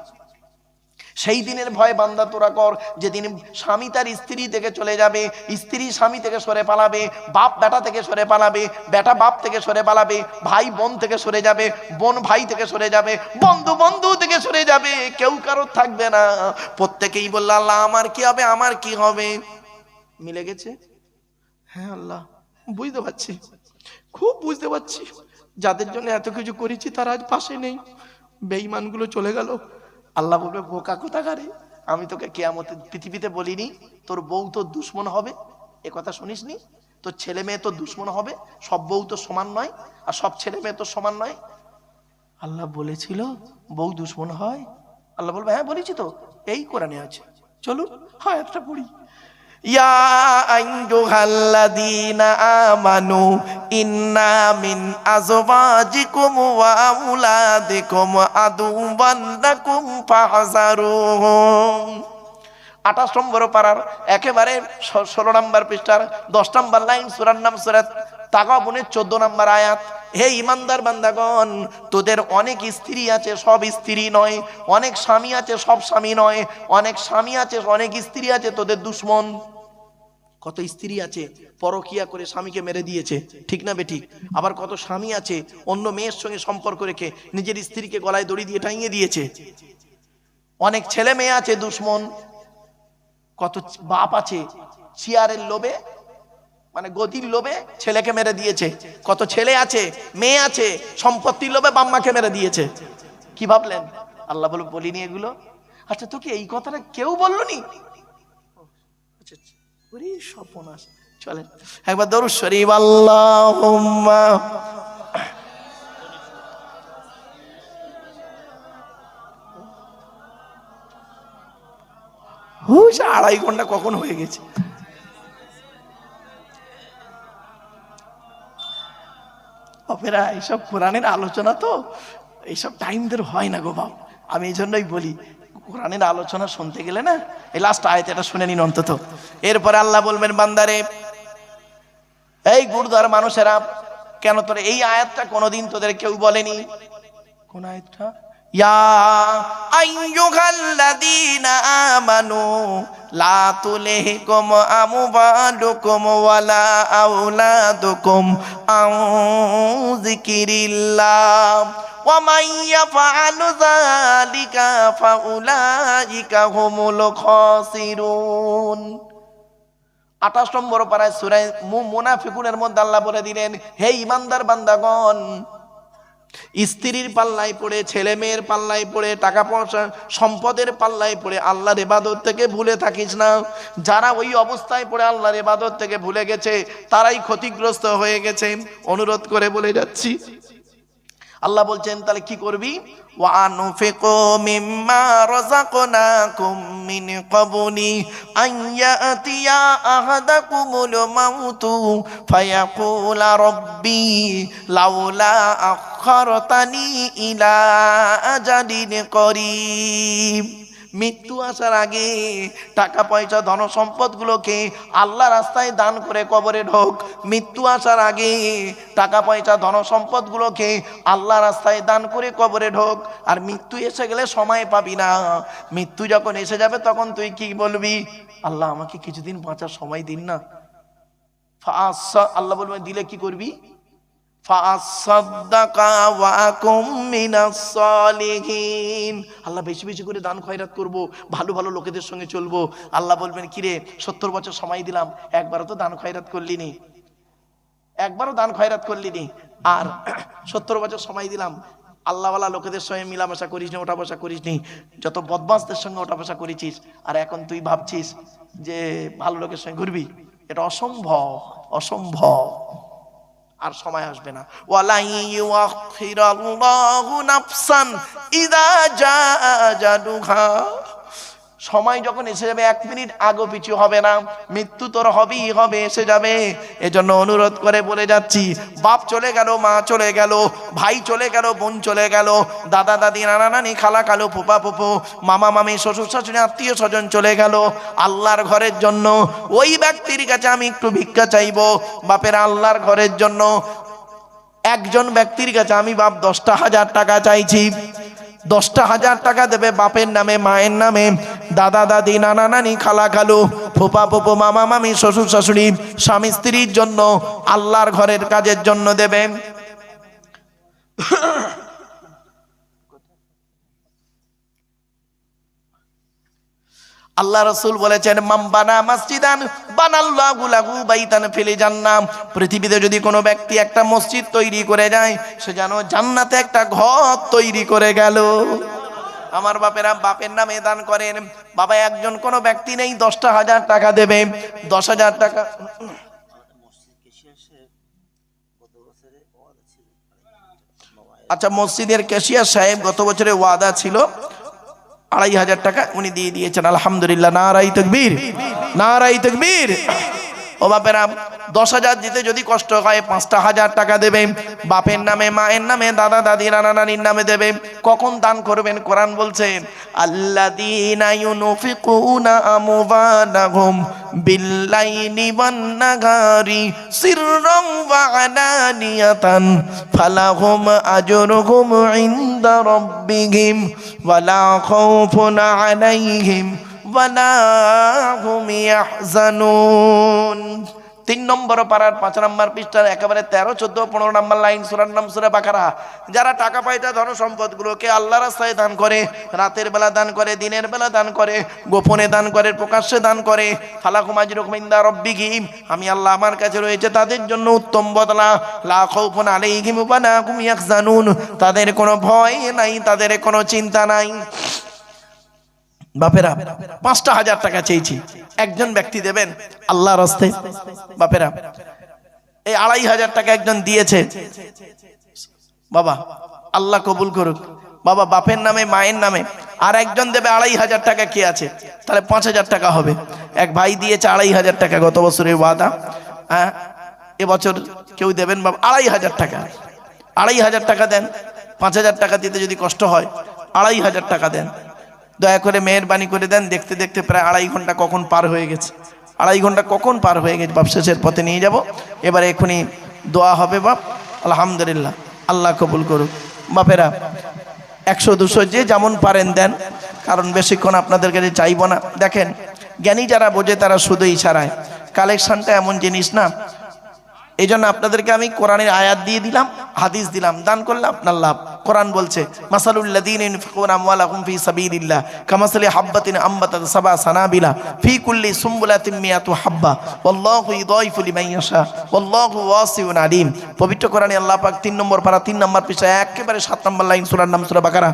সেই দিনের ভয় বান্দা তোরা কর যেদিন স্বামী তার স্ত্রী থেকে চলে যাবে, স্ত্রী স্বামী থেকে সরে পালাবে, বাপ বেটা থেকে সরে পালাবে, বেটা বাপ থেকে সরে পালাবে, ভাই বোন থেকে সরে যাবে, বোন ভাই থেকে সরে যাবে, বন্ধু বন্ধু থেকে সরে যাবে, কেউ কারোর থাকবে না। প্রত্যেকেই বলল আল্লাহ আমার কি হবে, আমার কি হবে? মিলে গেছে? হ্যাঁ আল্লাহ বুঝতে পারছি, খুব বুঝতে পারছি। যাদের জন্য এত কিছু করেছি তারা আজ পাশে নেই, বেঈমানগুলো চলে গেল। আল্লাহ বলবে বোকা কোথাকারে, আমি তোকে কিয়ামতের পৃথিবীতে বলিনি তোর বউ তোর দুশ্মন হবে? এ কথা শুনিসনি? তোর ছেলে মেয়ে তোর দুশ্মন হবে? সব বউ তো সমান নয়, আর সব ছেলে মেয়ে তো সমান নয়। আল্লাহ বলেছিল বউ দুশ্মন হয়? আল্লাহ বলবে হ্যাঁ বলেছি তো, এই কোরআনে আছে, চলুন হ্যাঁ একটা পড়ি। ইয়া আইয়ুহাল্লাযীনা আমানু ইন্না মিন আযওয়াজিকুম ওয়া আওলাদিকুম আদুওয়ান লাকুম ফাহযারুহুম। 28 নম্বর পারার একেবারে 16 নম্বর পৃষ্ঠার 10 নম্বর লাইন, সূরার নাম সূরা তাগাবুনের 14 নম্বর আয়াত। হে ইমানদার বান্দাগণ, তোদের অনেক স্ত্রী আছে, সব স্ত্রী নয়, অনেক স্বামী আছে, সব স্বামী নয়, অনেক স্বামী আছে, অনেক স্ত্রী আছে তোদের দুশ্মন। কত স্ত্রী আছে পরকিয়া করে স্বামীকে মেরে দিয়েছে, ঠিক না বেঠিক? আবার কত স্বামী আছে অন্য মেয়ের সঙ্গে সম্পর্ক রেখে নিজের স্ত্রীকে গলায় দড়ি দিয়ে টাঙিয়ে দিয়েছে। অনেক ছেলে মেয়ে আছে দুশ্মন। কত বাপ আছে চেয়ারের লোভে, মানে গদির লোভে ছেলেকে মেরে দিয়েছে। কত ছেলে আছে, মেয়ে আছে, সম্পত্তির লোভে বাম্মাকে মেরে দিয়েছে। কি ভাবলেন? আল্লাহ বলিনি এগুলো? আচ্ছা তোকে এই কথাটা কেউ বললো নি? চলেন একবার দরুদ শরীফ আল্লাহুম্মা। হুশ, 2.5 ঘন্টা কখন হয়ে গেছে। অপেরা এইসব কোরআনের আলোচনা তো এইসব টাইম দের হয় না গো বাপ। আমি এই জন্যই বলি কোরআনের আলোচনা শুনতে গেলে না এই লাস্ট আয়াত এটা শুনে নিন অন্তত। এরপরে আল্লাহ বলবেন বান্দারে, এই গুরুদার মানুষেরা, কেন তোর এই আয়াতটা কোনোদিন তোদের কেউ বলেনি? কোন আয়াতটা? ইয়া আইয়ুহাল্লাযীনা আমানু লা তুলহিকুম আমওয়ালুকুম ওয়ালা আওলাদুকুম আন যিকিরিল্লাহ ওয়া মান ইয়াফআলু যালিকা ফাউলাইকা হুমুল খাসিরুন। 28 নম্বর পারায় সূরা মুনাফিকুনের মধ্যে আল্লাহ বলে দিলেন, হে ঈমানদার বান্দাগণ, স্ত্রীর পাল্লায় পড়ে, ছেলে মেয়ের পাল্লায় পড়ে, টাকা পয়সা সম্পদের পাল্লায় পড়ে আল্লাহর ইবাদত থেকে ভুলে থাকিস না। যারা ওই অবস্থায় পড়ে আল্লাহর ইবাদত থেকে ভুলে গেছে তারাই ক্ষতিগ্রস্ত হয়ে গেছে। অনুরোধ করে বলে যাচ্ছি, আল্লাহ বলছেন তাহলে কি করবি? ওয়া আনফিকু মিম্মা রাযাকনাকুম মিন ক্বাবলি আন ইয়াতিয়া আহাদাকুমুল মাউতু ফায়াকুলা রাব্বি লাউলা আখারতানি ইলা আজালিন করিব। মৃত্যু আসার আগে টাকা পয়সা ধন সম্পদ গুলোকে আল্লাহ রাস্তায় দান করে কবরে ঢোক। মৃত্যু আসার আগে টাকা পয়সা ধন সম্পদ গুলোকে আল্লাহ রাস্তায় দান করে কবরে ঢোক। আর মৃত্যু এসে গেলে সময় পাবি না। মৃত্যু যখন এসে যাবে তখন তুই কি বলবি? আল্লাহ আমাকে কিছুদিন বাঁচার সময় দিন না। আল্লাহ বলবেন দিলে কি করবি? আল্লাহ বেশি বেশি করে দান খয়রাত করব, ভালো ভালো লোকেদের সঙ্গে চলবো। আল্লাহ বলবেন কিরে 70 বছর সময় দিলাম, একবারও তো দান খয়রাত করলি নি, একবারও দান খয়রাত করলি নি। আর 70 বছর সময় দিলাম, আল্লাহওয়ালা লোকেদের সঙ্গে মিলামেশা করিস নি, ওঠা বসা করিস নি, যত বদমাশদের সঙ্গে ওঠা বসা করেছিস। আর এখন তুই ভাবছিস যে ভালো লোকের সঙ্গে ঘুরবি। এটা অসম্ভব, অসম্ভব। আর সময় আসবে না। ওয়ালাই ইউআখিরাল্লাহু নাফসান ইযা জাআ আজালুহা। সময় যখন এসে যাবে 1 মিনিট আগো পিছু হবে না। মৃত্যু তোর হবেই হবে, এসে যাবে। এজন্য অনুরোধ করে বলে যাচ্ছি, বাপ চলে গেল, মা চলে গেল, ভাই চলে গেল, বোন চলে গেল, দাদা দাদি, নানা নানি, খালা খালু, ফুপা ফুপু, মামা মামি, শ্বশুর শাশুড়ি, আত্মীয় স্বজন চলে গেল আল্লাহর ঘরের জন্য। ওই ব্যক্তির কাছে আমি একটু ভিক্ষা চাইবো। বাপের আল্লাহর ঘরের জন্য একজন ব্যক্তির কাছে আমি বাপ 10,000 টাকা চাইছি। 10,000 টাকা দেবে বাপের নামে, মায়ের নামে, দাদা দাদি, নানা নানি, খালা খালু, ফুপা ফুপু, মামা মামি, শ্বশুর শাশুড়ি, স্বামী স্ত্রীর জন্য, আল্লাহর ঘরের কাজের জন্য দেবে। আল্লাহ রাসূল বলেছেন, মান বানা মসজিদান বানাল্লাহু লাহু বাইতান ফিল জান্নাহ। পৃথিবীতে যদি কোনো ব্যক্তি একটা মসজিদ তৈরি করে যায়, সে যেন জান্নাতে একটা ঘর তৈরি করে গেল। আমার বাপেরা বাপের নামে দান করেন। বাবা একজন কোনো ব্যক্তি নেই, 10,000 টাকা দেবে। 10,000 টাকা। আচ্ছা, মসজিদের ক্যাশিয়ার সাহেব গত বছরে ওয়াদা ছিল 2,500 টাকা, উনি দিয়ে দিয়েছেন, আলহামদুলিল্লাহ। নারাই তাকবীর, নারাই তাকবীর। ও বাপেরা 10,000 দিতে যদি কষ্ট হয় 5,000 টাকা দেবে। বাপের নামে, মায়ের নামে, দাদা দাদি, নানা নানির নামে দেবে। কখন দান করবেন? কোরআন বলছে, আল্লাযীনা ইউনফিকুনা আমওয়ালাহুম বিল্লাইলি ওয়ান নাহারি সিররান ওয়া আলানিয়াতান ফালাহুম আজরুহুম ইনদা রাব্বিহিম ওয়ালা খাউফুন আলাইহিম ওয়ালা হুম ইয়াহজানুন। 3 নম্বর পারার 5 নম্বর পৃষ্ঠার একেবারে 13, 14, 15 নম্বর লাইন, সূরার নাম সূরা বাকারা। যারা টাকা পয়সা ধন সম্পদ গুলোকে আল্লাহর রাস্তায় দান করে, রাতের বেলা দান করে, দিনের বেলা দান করে, গোপনে দান করে, প্রকাশ্যে দান করে, ফালাকুম আজরুকুম ইনদা রাব্বিহিম, আমি আল্লাহ আমার কাছে রয়েছে তাদের জন্য উত্তম বদলা। লা খাউফুন আলাইহিম ওয়া লা হুম ইয়াহজানুন, তাদের কোনো ভয় নাই, তাদের কোনো চিন্তা নাই। বাপেরা 5,000 টাকা চেয়েছি, একজন ব্যক্তি দেবেন আল্লাহর রাস্তায়। বাপেরা এই 2,500 টাকা একজন দিয়েছে, বাবা আল্লাহ কবুল করুক। বাবা বাপের নামে মায়ের নামে আর একজন দেবে 2,500 টাকা, কে আছে? তাহলে 5,000 টাকা হবে। এক ভাই দিয়েছে 2,500 টাকা, গত বছরের ওয়াদা। হ্যাঁ, এবছর কেউ দেবেন বাবা 2,500 টাকা। 2,500 টাকা দেন, 5,000 টাকা দিতে যদি কষ্ট হয় 2,500 টাকা দেন। দয়া করে মেহেরবানি করে দেন। দেখতে দেখতে প্রায় 2.5 ঘন্টা কখন পার হয়ে গেছে, 2.5 ঘন্টা কখন পার হয়ে গেছে। বাপ শেষের পথে নিয়ে যাব, এবারে এখনই দোয়া হবে বাপ। আলহামদুলিল্লাহ, আল্লাহ কবুল করুক। বাপেরা 100-200 যে যেমন পারেন দেন, কারণ বেশিক্ষণ আপনাদের কাছে চাইব না। দেখেন জ্ঞানী যারা বোঝে তারা শুধু ইশারায়, কালেকশনটা এমন জিনিস না। এই জন্য আপনাদেরকে আমি কোরআনের আয়াত দিয়ে দিলাম, হাদিস দিলাম, দান করলে আপনার লাভ। কোরআন বলছে মাসালুল্লাযীনা ইউনফিকুনা আমওয়ালাহুম ফি সাবিলিল্লাহ কামাসালি হাববাতিন আম্বাতাত সাবআ সানাবিলা ফি কুল্লি সুমবুলাতিন মিয়াতু হাব্বা ওয়াল্লাহু ইউদাইফু লিমান ইয়াশা ওয়াল্লাহু ওয়াসিউন আলিম। পবিত্র কোরআনে আল্লাহ পাক 3 নম্বর পারা 3 নম্বর পৃষ্ঠায় একেবারে 7 নম্বর লাইন, সূরার নাম সূরা বাকারা।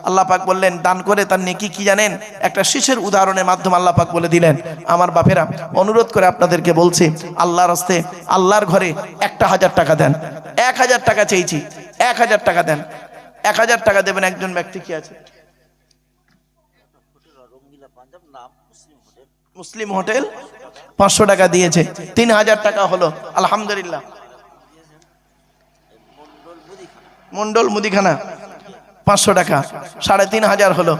আল্লাহ পাক বললেন দান করে তার নেকি কি জানেন? একটা শীষের উদাহরণের মাধ্যমে আল্লাহ পাক বলে দিলেন। আমার বাপেরা অনুরোধ করে আপনাদেরকে বলছি, আল্লাহর রাস্তায় আল্লাহর ঘরে 1,000 টাকা দেন। 1,000 টাকা চেয়েছি, 1,000 টাকা দেন। 1,000 টাকা দেবেন একজন ব্যক্তি, কি আছে? মুসলিম হোটেল 500 টাকা দিয়েছে, 3,000 টাকা হলো। আলহামদুলিল্লাহ। মন্ডল মুদিখানা 500 টাকা, 3,500 হলো।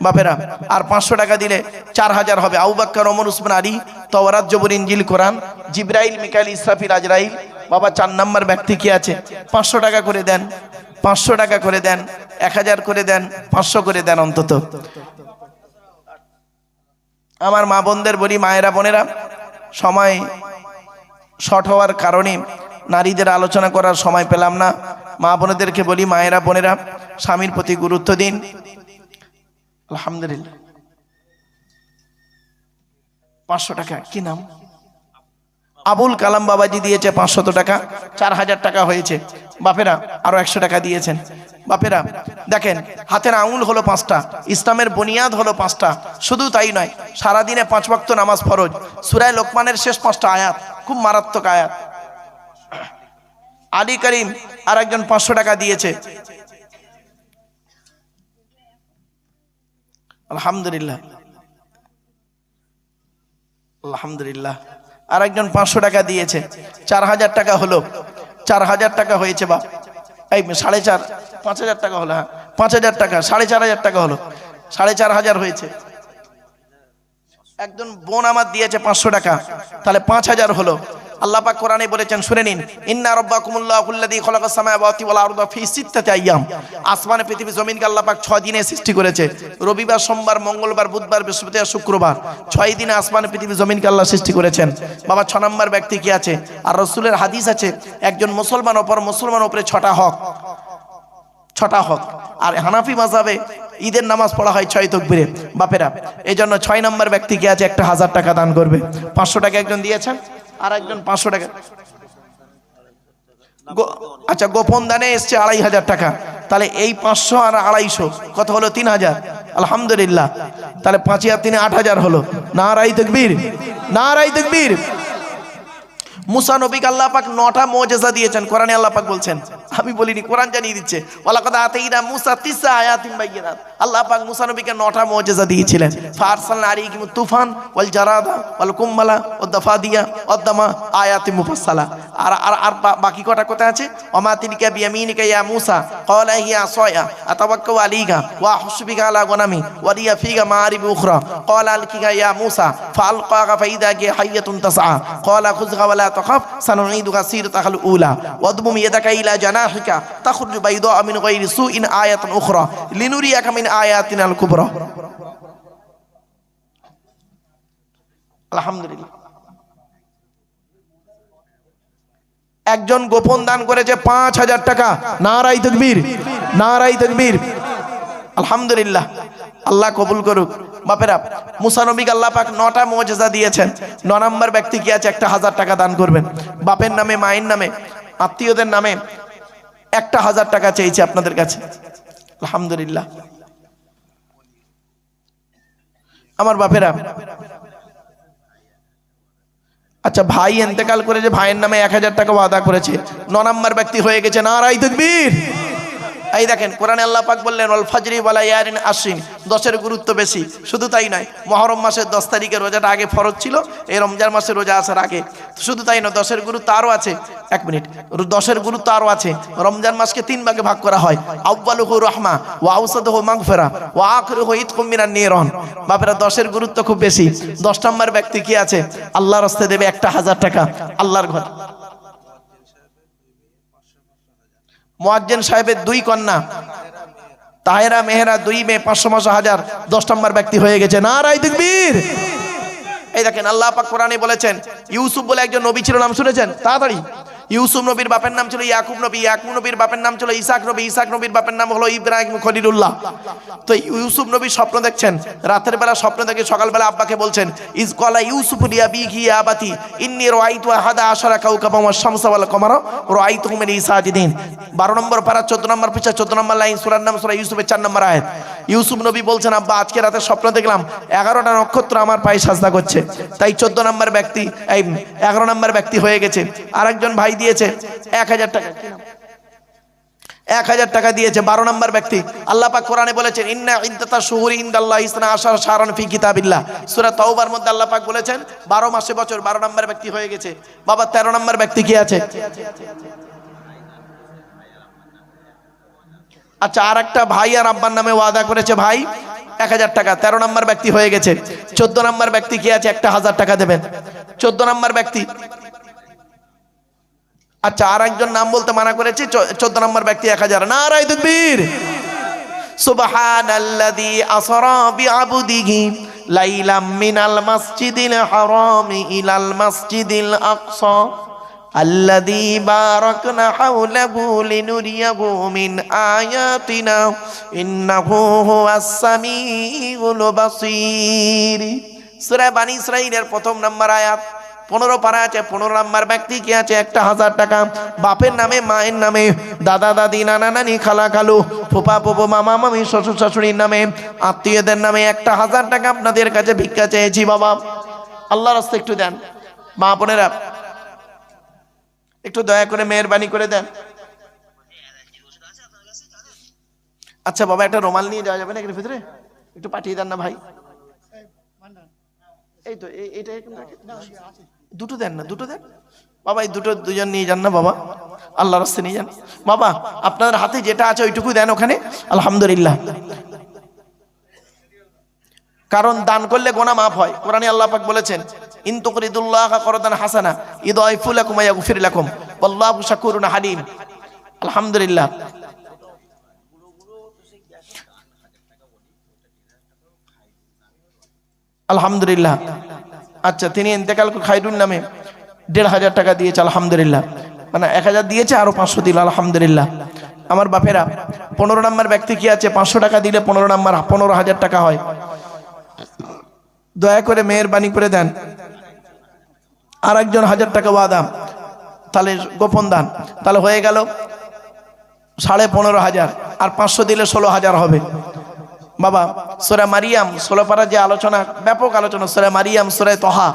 বাপেরা আর 500 টাকা দিলে 4,000 হবে। আবু বকর, ওমর, উসমান, আলী, তাওরাত, জবুর, ইনজিল, কোরআন, জিবরাইল, মিকাইল, ইসরাফিল, আজরাইল। বাবা 4 নম্বর ব্যক্তি কি আছে? 500 টাকা করে দেন, 500 টাকা করে দেন, 1,000 করে দেন, 500 করে দেন অন্তত। আমার মা বোনদের বলি, মায়েরা বোনেরা, সময় শর্ট হওয়ার কারণে নারীদের আলোচনা করার সময় পেলাম না। মা বোনেদেরকে বলি, মায়েরা বোনেরা স্বামীর প্রতি গুরুত্ব দিন। আলহামদুলিল্লাহ। 500 টাকা, কি নাম? আবুল কালাম বাবাজি দিয়েছে 500 টাকা, 4,000 টাকা হয়েছে। বাপেরা আরো 100 টাকা দিয়েছেন। বাপেরা দেখেন, হাতের আঙুল হলো 5টা, ইসলামের বুনিয়াদ হলো 5টা। শুধু তাই নয়, সারাদিনে 5 ওয়াক্ত নামাজ ফরজ। সূরা লোকমানের শেষ 5টা আয়াত খুব মারাত্মক আয়াত। আলী করিম আর একজন 500 টাকা দিয়েছে। আলহামদুলিল্লাহ, আলহামদুলিল্লাহ। আর একজন 500 টাকা দিয়েছে, 4,000 টাকা হলো। 4,000 টাকা হয়েছে বাপ। এই 4.5, 5,000 টাকা হলো। হ্যাঁ 5,000 টাকা, 4,500 টাকা হলো, 4,500 হয়েছে। একজন বোন আমার দিয়েছে 500 টাকা, তাহলে 5,000 হলো। আল্লাহ পাক কোরআনে বলেছেন, শুনে নিন, ইন্না রাব্বাকুমুল্লাহুল্লাযী খালাকাস সামাওয়াতি ওয়াল আরদা ফি সিত্তাতি আইয়াম। আসমান পৃথিবী জমিনকে আল্লাহ পাক 6 দিনে সৃষ্টি করেছে। রবিবার, সোমবার, মঙ্গলবার, বুধবার, বৃহস্পতিবার, শুক্রবার, 6 দিনে আসমান পৃথিবী জমিনকে আল্লাহ সৃষ্টি করেছেন। বাবা 6 নম্বর ব্যক্তি কি আছে? আর রাসূলের হাদিস আছে, একজন মুসলমান অপর মুসলমানের উপরে 6টা হক, 6টা হক। আর হানাফি মাযহাবে ঈদের নামাজ পড়া হয় 6 তাকবীরে। বাপেরা এই জন্য 6 নম্বর ব্যক্তি কি আছে? একটা 1,000 টাকা দান করবে। 500 টাকা একজন দিয়েছেন, আর একজন 500 টাকা। আচ্ছা, গোপন দানে এসছে 2,500 টাকা, তাহলে এই 500 আর 250 কত হলো? 3,000। আলহামদুলিল্লাহ। তাহলে 5 আর 3 8,000 হলো। নারায়ে তাকবীর, নারায়ে তাকবীর। মুসা নবীকে আল্লাহ পাক 9টা মুজিজা দিয়েছেন। কোরআনে আল্লাহ পাক বলছেন, আমি বলিনি, কোরআন জানিয়ে দিচ্ছে, ওয়ালাকাদ আতাইনা মুসা 9 আয়াতিন বাইয়িনাত। আল্লাহ পাক মুসা নবীকে 9টা মুজিজা দিয়েছিলেন। ফারসালনা আলাইহিম তুফান ওয়াল জারাদা ওয়াল কুম্মালা ওয়াদ দাফাদিয়া ওয়াদ দামা আয়াতিন মুফাসসালা। আর বাকি কটা কোথায় আছে? ওমা তিলকা বিয়ামিনিকা ইয়া মুসা ক্বালা হিয়া আসায়া আতাওয়াক্কাউ আলাইহা ওয়া আহসুবিকা আলা গনামি ওয়া লিয়া ফিহা মাআরিব উখরা ক্বালা আলকিহা ইয়া মুসা ফাআলকাহা ফাইদা হিয়া হাইয়াতুন তাসআ ক্বালা খুযহা ওয়া লা তাখাফ সানুঈদুকা সিরাতাকাল উলা ওয়াদমুম ইয়াদাকা ইলা জানাহিকা তাখরুজু বাইদা মিন গায়রি সুইন আয়াতুন উখরা লিনুরিয়াকা মিন আয়াতিনাল কুবরা। আলহামদুলিল্লাহ। একজন গোপন দান করেছে 5,000 টাকা। নারায়ে তাকবীর, নারায়ে তাকবীর। আলহামদুলিল্লাহ, আল্লাহ কবুল করুক। বাপেরা মুসা নবীকে আল্লাহ পাক 9টা মুজিজা দিয়েছেন। 9 নম্বর ব্যক্তি কি আছে? একটা 1,000 টাকা দান করবেন। বাপের নামে, মায়ের নামে, আত্মীয়দের নামে একটা 1,000 টাকা চেয়েছে আপনাদের কাছে। আলহামদুলিল্লাহ। আমার বাপেরা, আচ্ছা ভাই ইন্তেকাল করে যে ভাইয়ের নামে 1000 টাকা ওয়াদা করেছে, 9 নম্বর ব্যক্তি হয়ে গেছে, নারায়ে তাকবীর। এই দেখেন কোরআনে আল্লাহ পাক বললেন ওয়াল ফাজরি ওয়া লায়ালিন আশরিন, 10-এর গুরুত্ব বেশি। শুধু তাই নয়, মুহররম মাসের 10 তারিখে রোজাটা আগে ফরজ ছিল, এই রমজান মাসে রোজা আসার আগে। শুধু তাই নয়, 10-এর গুরুত্ব আরও আছে। 1 মিনিট, 10-এর গুরুত্ব আরও আছে। রমজান মাসকে 3 ভাগে ভাগ করা হয়, আউয়ালুহু রাহমা ওয়া আওসাতুহু মাগফিরা ওয়া আখিরুহু ইতকুম মিনান নিরান। বাপেরা 10-এর গুরুত্ব খুব বেশি। 10 নম্বর ব্যক্তি কি আছে? আল্লাহর রাস্তায় দেবে 1000 টাকা আল্লাহর ঘর। মুয়াজ্জিন সাহেবের 2 কন্যা, তাহেরা মেহেরা 2 মেয়ে, 500-1000, 10 নম্বর ব্যক্তি হয়ে গেছে, নারায়ে তাকবীর। এই দেখেন আল্লাহ পাক কোরআনে বলেছেন, ইউসুফ বলে একজন নবী ছিল, নাম শুনেছেন? তাড়াতাড়ি। ইউসুফ নবীর বাপের নাম ছিল ইয়াকুব নবী, ইয়াকুব নবীর বাপের নাম ছিল ইসাক নবী, ইসাক নবীর বাপের নাম হলো ইব্রাহিম খলিলুল্লাহ। তো ইউসুফ নবী স্বপ্ন দেখছেন, রাতের বেলা স্বপ্ন দেখে সকালবেলা আব্বাকে বলছেন, ইজ ক্বালা ইউসুফ লিআবিহি ইয়া আবাতি ইন্নী রাআইতু আহাদা আশারা কাওকাবান ওয়াশ শামসা ওয়াল কমারা রাআইতুহুম লি সাজিদিন। 12 নম্বর পারা 14 নম্বর পৃষ্ঠা 14 নম্বর লাইন, সূরার নাম সূরা ইউসুফের 4 নম্বর আয়াত। ইউসুফ নবী বলছেন, আব্বা আজকে রাতে স্বপ্ন দেখলাম 11টা নক্ষত্র আমার পায়ে সাজদা করছে। তাই 14 নম্বর ব্যক্তি, এই 11 নম্বর ব্যক্তি হয়ে গেছে। আরেকজন ভাই দিয়েছে 1000 টাকা, 1000 টাকা দিয়েছে, 12 নম্বর ব্যক্তি। আল্লাহ পাক কোরআনে বলেছেন, ইন্না ইদ্দাতাশ শুহুরি ইনদাল্লাহি 12 শাহরান ফি কিতাবিল্লাহ। সূরা তাওবার মধ্যে আল্লাহ পাক বলেছেন 12 মাসে বছর। 12 নম্বর ব্যক্তি হয়ে গেছে। বাবা 13 নম্বর ব্যক্তি কি আছে? আচ্ছা, আর একটা ভাই আর আব্বার নামে ওয়াদা করেছে, ভাই 1000 টাকা, 13 নম্বর ব্যক্তি হয়ে গেছে। 14 নম্বর ব্যক্তি কি আছে? 1000 টাকা দেবেন। 14 নম্বর ব্যক্তি, আচ্ছা আর একজন নাম বলতে মানা করেছে, 14 নম্বর ব্যক্তি 1000, নারায়ে তাকবীর। সুবহানাল্লাযী আসরা বিআবদিহি লাইলাম মিনাল মাসজিদিল হারামি ইলাল মাসজিদিল আকসা আল্লাযী বারাকনা হাওলাহু লিনুরিয়াহু মিন আয়াতিনা ইন্নাহু হুয়াস সামিউল বাসীর। সূরা বনী ইসরাঈলের 1 নম্বর আয়াত, 15 পারা আছে। 15 নম্বর ব্যক্তি কি আছে? 1000 টাকা। বাপের নামে, মায়ের নামে, দাদা দাদি, নানা নানি, খালা খালু, ফুপা ফুপু, মামা মামি, শ্বশুর শাশুড়ির নামে, আত্মীয়দের নামে 1000 টাকা আপনাদের কাছে ভিক্ষা চেয়েছি। বাবা আল্লাহর রাস্তায় একটু দেন, মা বোনেরা একটু দয়া করে মেহেরবানি করে দেন। আচ্ছা বাবা, একটা রুমাল নিয়ে যাওয়া যাবে না এর ভিতরে? একটু পাঠিয়ে দেন না ভাই। এই তো এইটা দুটো দেন না, দুটো দেন বাবা। এই দুটো দুজন নিয়ে যান না বাবা, আল্লাহর রাস্তায় নিয়ে যান। বাবা আপনাদের হাতে যেটা আছে ওইটুকু দেন ওখানে, আলহামদুলিল্লাহ। কারণ দান করলে গুনাহ মাফ হয়। কোরআনে আল্লাহ পাক বলেছেন, ইন তুকরিদুল্লাহা করদান হাসানা ইদাইফু লাকুম ওয়া ইয়াগফির লাকুম ওয়াল্লাহু শাকুরুন হালিম। আলহামদুলিল্লাহ। আলহামদুলিল্লাহ। আচ্ছা, তিনি ইন্তেকাল খায়রুন নামে 1500 টাকা দিয়েছে, আলহামদুলিল্লাহ। মানে 1000 দিয়েছে, আরো 500 দিল, আলহামদুলিল্লাহ। আমার বাপেরা 15 নম্বর ব্যক্তি কি আছে? 500 টাকা দিলে 15 নম্বর 15000 টাকা হয়। দয়া করে মেহেরবানি করে দেন। আর একজন 1000 টাকা ওয়াদা, তাহলে গোপন দান, তাহলে হয়ে গেল 15,500, আর 500 দিলে 16,000 হবে। বাবা সূরা মারিয়াম 16 পারা যে আলোচনা, ব্যাপক আলোচনা, সূরা মারিয়াম, সূরা তাহা।